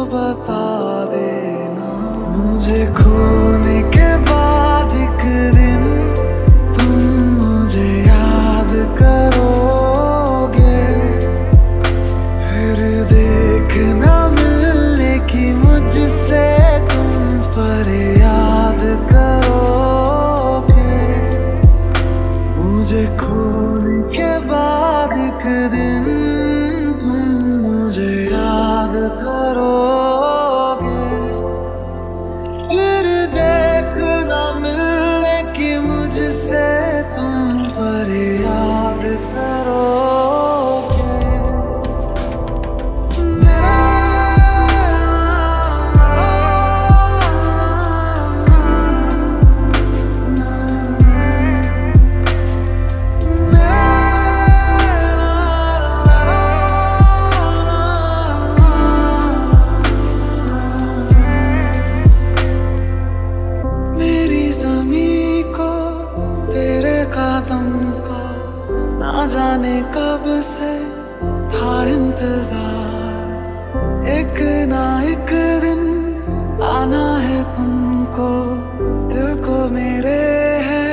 बता देना। मुझे खोने के बाद एक दिन तुम मुझे याद करोगे, फिर देखना मिलने की मुझसे तुम फरियाद करोगे। मुझे खोने के बाद एक दिन तुम मुझे याद करोगे, फिर देखना मिलने की मुझसे तुम फरियाद करोगे। मेरी ज़मीं को तेरे कदम का ना जाने कब से था इंतजार। एक ना एक दिन आना है तुमको, दिल को मेरे है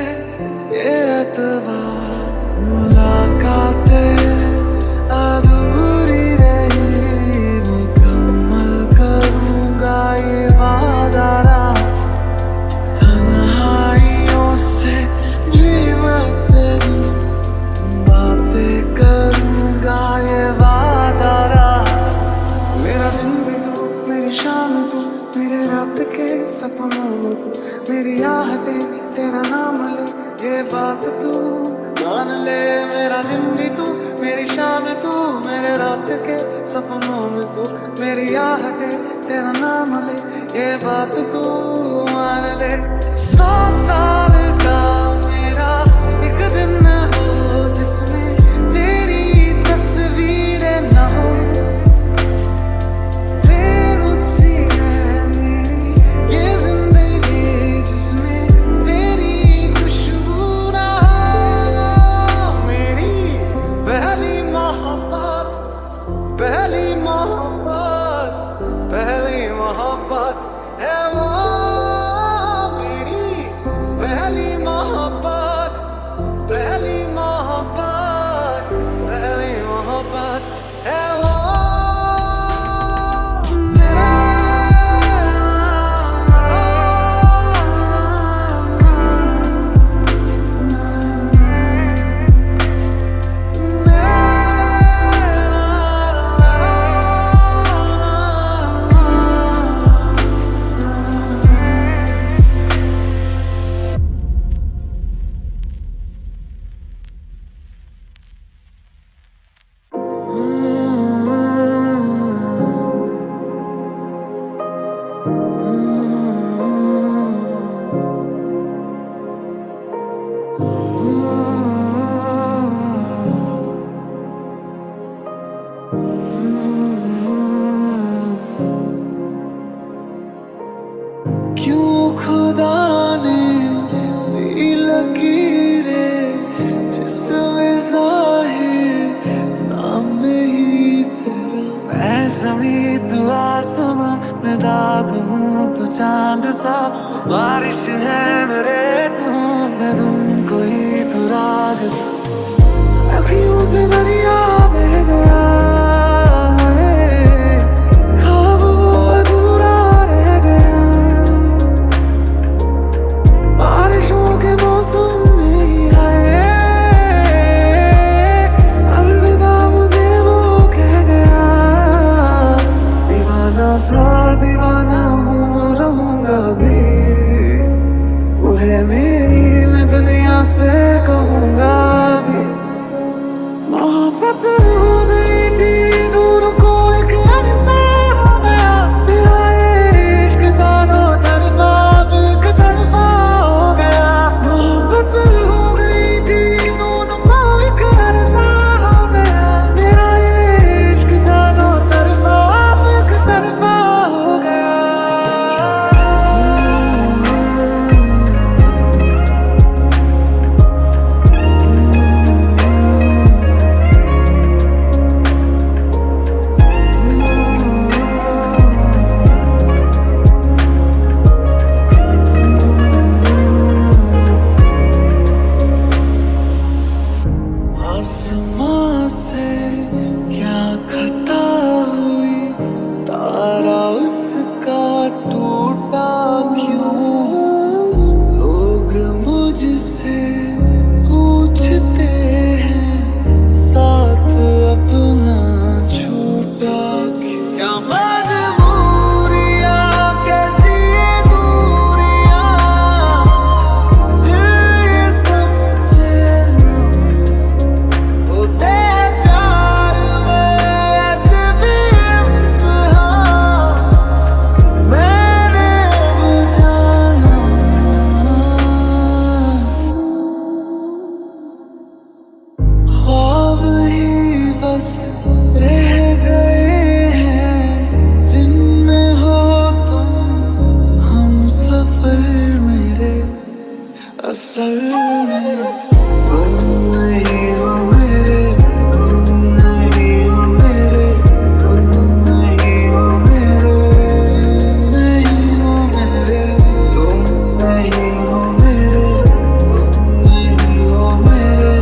ये एतबार। मुलाकातें अधूरी रही, मुकम्मल करूँगा ये वादा। तन्हाइयों से भी वक्त दूं, बातें करूँगा ये वादा। मेरा दिन भी तू, मेरी शाम तू, मेरे रात के सपनों में तू, मेरी आहटें तेरा नाम ले, ये बात तू मान ले। मेरा दिन भी तू, मेरी शाम तू, मेरे रात के सपनों में तू, मेरी आहटें तेरा नाम ले, ये बात तू मान ले। 100 साल का मेरा एक दिन हो जिसमें तेरी तस्वीरें न हो, फिर ऊंची है मेरी ये जिंदगी जिसमें तेरी खुशबू न हो। मेरी पहली मोहब्बत, पहली मोहब्बत, पहली मोहब्बत है वो। मेरी पहली मोहब्बत, पहली मोहब्बत, पहली मोहब्बत है वो। क्यों खुदा ने दी लकीरें जिसमें ज़ाहिर नाम नहीं तेरा। मैं ज़मीं तू आसमां, मैं दाग हूँ तू चांद सा। तू बारिश है मेरे तू, मैं धुन कोई तू राग सा। अखियों से दरिया बह गया है, ख्वाब वो अधूरा रह गया। बारिशों के मौसम में ही आए, अलविदा मुझे वो कह गया। दीवाना था दीवाना हूँ रहूँगा भी, वो है तुम नहीं हो मेरे, तुम नहीं हो मेरे, तुम नहीं हो मेरे, नहीं हो मेरे, तुम नहीं हो मेरे, तुम नहीं हो मेरे,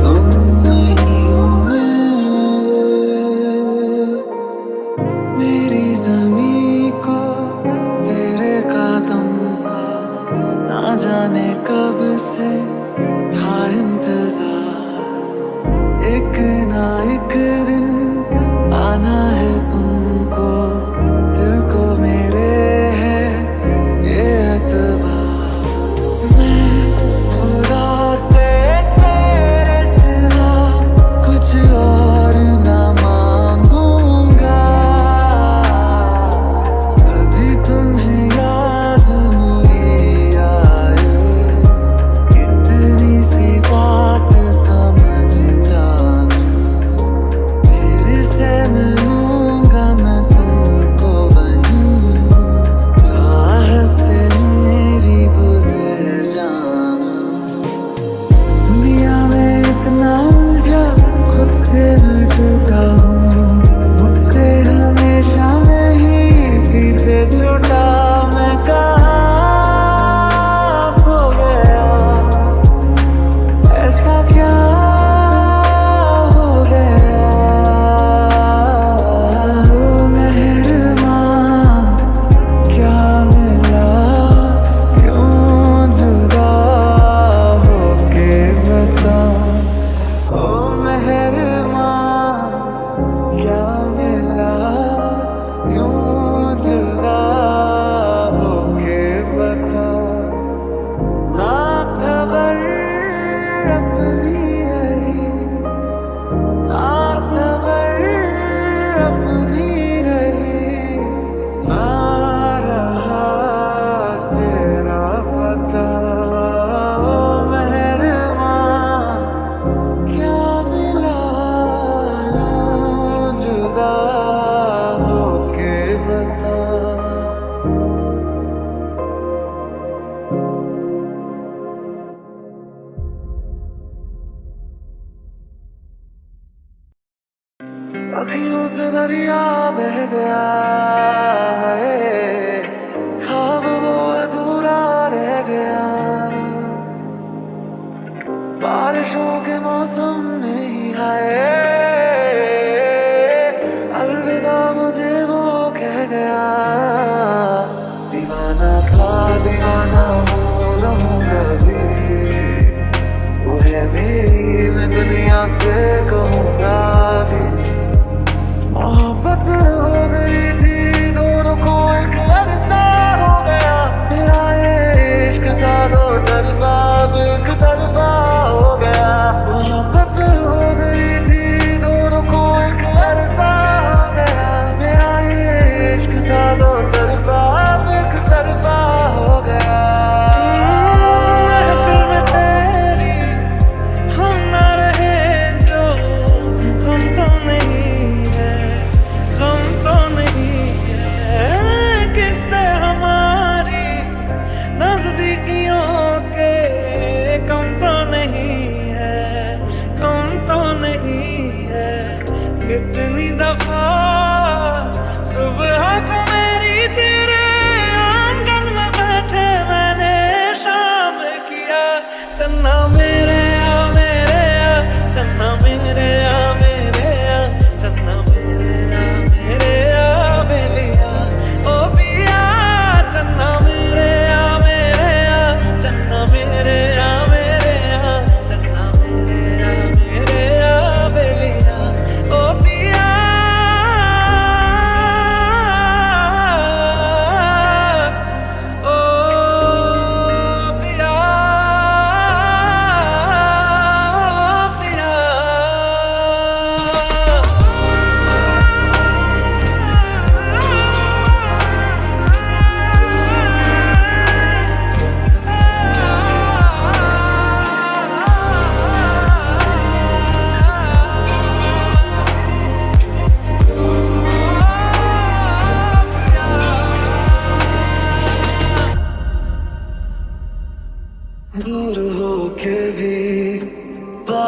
तुम नहीं हो मेरे। मेरी ज़मीं को तेरे कदम का ना जाने कब से था इंतजार। एक ना एक दिन आना है तुमको, दिल को मेरे है ये एतबार। मैं खुदा से तेरे सिवा कुछ और ना मांगूंगा। कभी तुम्हें याद नहीं आए, इतनी सी बात समझ जाना। फिर से मिलूंगा मैं तुमको वहीं, राह से मेरी गुजर जाना। दुनिया में इतना उलझा, खुद से न टूटा हूँ, मुझसे हमेशा मैं ही पीछे छूटा। मैं कहाँ खो गया, ऐसा क्या हो गया। ओ मेहरबान क्या मिला, क्यों जुदा होके बता। ओ मेहरबान क्या मिला, क्यों जुदा होके बता। ना खबर अपनी रही, ना खबर अपनी रही, ना रहा तेरा पता। ओ मेहरबान क्या मिला, यूं जुदा होके बता। अखियों से दरिया बह गया है, ख्वाब वो अधूरा रह गया। बारिशों के मौसम में ही है, अलविदा मुझे वो कह गया। दीवाना था दीवाना हूँ रहूंगा भी, वो है मेरी मैं दुनिया से कहूँगा भी। मोहब्बत हो गई थी दोनों को, एक अरसा हो गया। मेरा ये इश्क था दो तरफा, अब एक तरफा हो गया। मोहब्बत हो गई थी दोनों को, एक अरसा हो गया। मेरा ये इश्क था दो तरफा, अब एक तरफा हो गया। महफिल में तेरी हम ना रहे जो,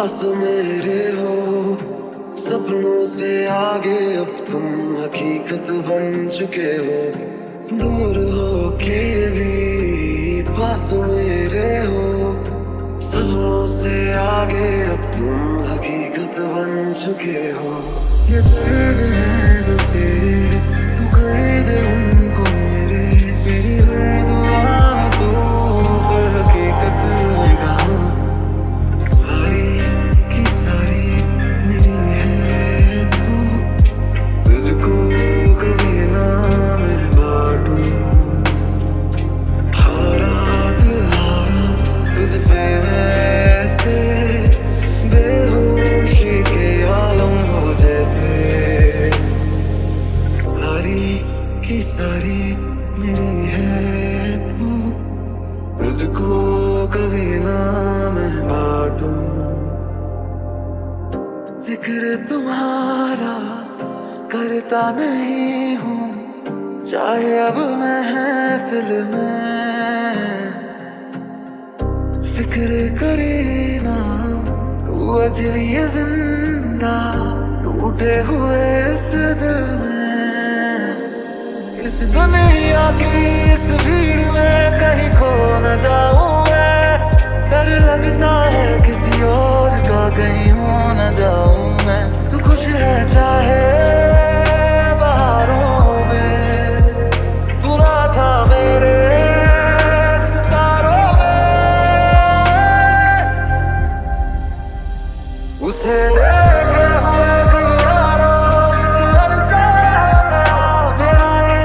पास मेरे हो, सपनों से आगे अब तुम हकीकत बन चुके हो। दूर हो के भी पास मेरे हो, सपनों से आगे अब तुम हकीकत बन चुके हो। ये दर्द है जो तेरे, तू कर दे उनको मेरे, मेरी हर दुआ में तू हर हकीकत में कहा। सारी की सारी मेरी है तू, तुझको कभी ना मैं बांटूं। हारा दिल हारा तुझ पे वैसे, बेहोशी के आलम हो जैसे। सारी की सारी मेरी है तू, तुझको कभी ना मैं बांटूं। जिक्र तुम्हारा करता नहीं हूँ, चाहे अब महफिल में। फिक्र करे ना तू अज भी है जिंदा, टूटे हुए इस दिल में। इस दुनिया की इस भीड़ में कहीं खो न जाऊं मैं, डर लगता है किसी और का कहीं हो न जाऊं मैं। तू खुश है चाहे बहारों में, तू ना था मेरे सितारों में। उसे देखे हुए भी यारों एक अरसा हो गया। मेरा ये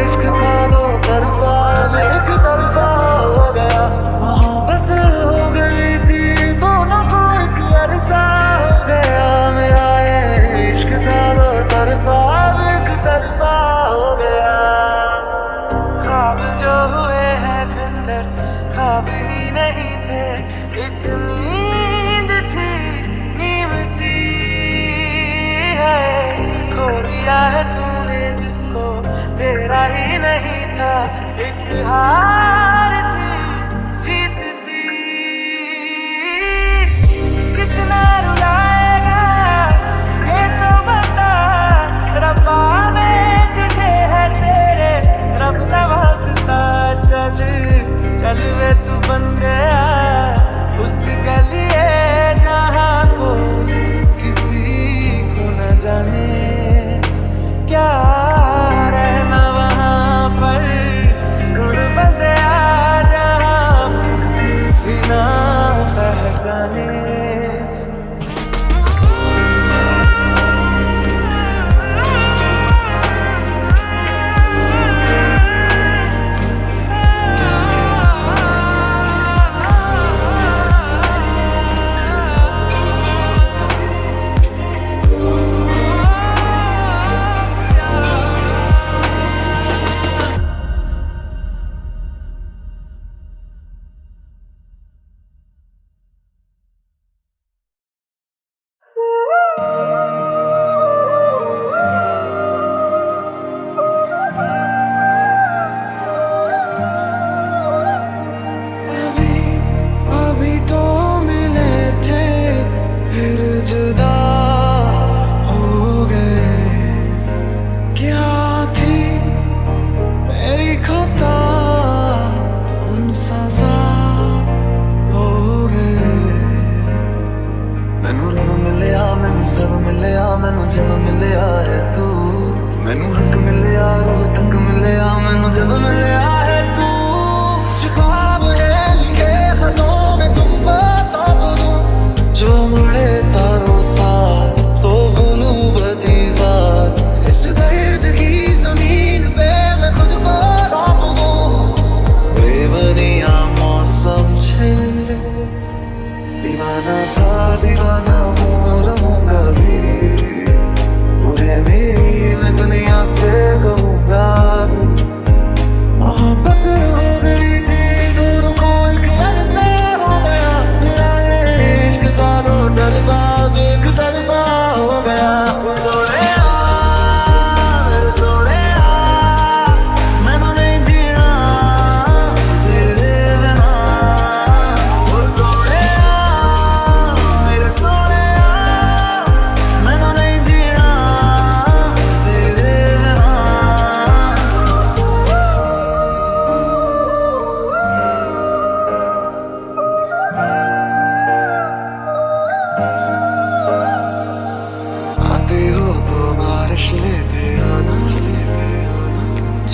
इश्क था दो तरफा, एक तरफा हो गया। मोहब्बत हो गई थी दोनों को एक अरसा हो गया। मेरा ये इश्क था दो तरफा, एक तरफा हो गया। ख्वाब जो हुए हैं खंडर, ख्वाब ही नहीं थे, एक नींद थी नीम सी है। खो दिया है तूने जिसको तेरा ही नहीं था, एक हार थी जीत सी। कितना रुलाएगा ये तो बता, रब्बा में तुझे है तेरे रब का वास्ता। चल चल वे तू बन गया उस गलिए जहाँ कोई किसी को न जाने। क्या रहना वहाँ पर, सुन बंदया जहाँ बिना पहचाने। अभी तो मिले थे फिर जुदा हो गए। क्या थी मेरी खता, हम सजा हो गए। मैनू रब मिलिया, मैनू सब मिलिया, मैनू जब मिलिया है तू। मैनू हक मिलिया, रूह तक मिलिया, मैनू जब मिलिया है तू। ख्वाब है लिखे खतों में तुमको सौंप दूं, जो मुड़े तारों साथ तो भूलूं बदी बात। इस दर्द की जमीन पे मैं खुद को रौंप दूं। बेबनिया मौसम छे, दीवाना था दीवाना हो रहूंगा भी। वो है मेरी मैं दुनिया से कहूंगा। मोहब्बत हो गई थी दोनों को एक अरसा हो गया। मेरा ये इश्क था दो तरफा, एक तरफा हो गया। मेरे सोनिया मैनू नहीं जीना तेरे बिना। वो सोनिया मेरे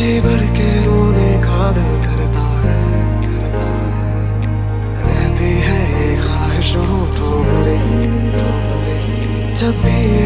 जी भर के रोने का दिल करता है, करता है। रहती है ये ख्वाहिश हो तो भर ही, तो भर ही। जब भी